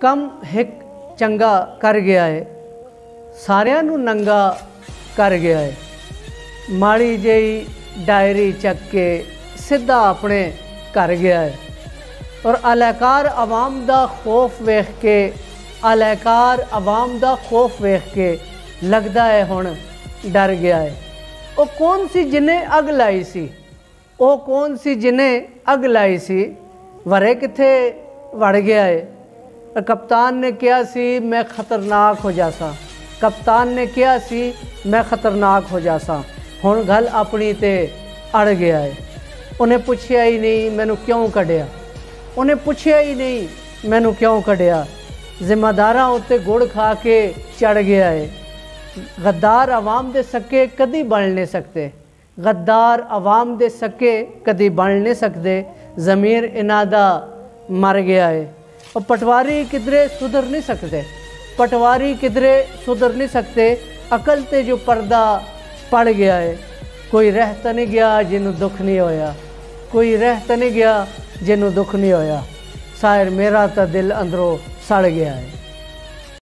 ਕੰਮ ਹਿੱਕ ਚੰਗਾ ਕਰ ਗਿਆ ਹੈ, ਸਾਰਿਆਂ ਨੂੰ ਨੰਗਾ ਕਰ ਗਿਆ ਹੈ। ਮਾੜੀ ਜਿਹੀ ਡਾਇਰੀ ਚੱਕ ਕੇ ਸਿੱਧਾ ਆਪਣੇ ਘਰ ਗਿਆ ਹੈ। और अलाकार आवाम दा खौफ वेख के, अलाकार आवाम दा खौफ वेख के लगता है हुण डर गया है। वो कौन सी जिन्हें अग लाई सी, वो कौन सी जिन्हें अग लाई सी, वरे किथे वड़ गया है। कप्तान ने कहा सी मैं खतरनाक हो जासा, कप्तान ने कहा सी मैं खतरनाक हो जासा। हुण गल अपनी ते अड़ गया है। उन्हें पुछया ही नहीं मैनू क्यों कढ़िया, उन्हें पुछया ही नहीं मैनू क्यों कढ़िया। जिम्मेदारां उत्ते गुड़ खा के चढ़ गया है। गद्दार अवाम दे सके कदी बन नहीं सकते, गद्दार अवाम दे सके कदी बन नहीं सकते। ज़मीर इन्हां दा मर गया है। और पटवारी किधरे सुधर नहीं सकते, पटवारी किधरे सुधर नहीं सकते। अकल ते जो पर्दा पड़ गया है। कोई रह तो नहीं गया जिन्हों दुख नहीं होया, कोई रह तो नहीं गया जिन्हों दुख नहीं होया। शायर मेरा तो दिल अंदरों सड़ गया है।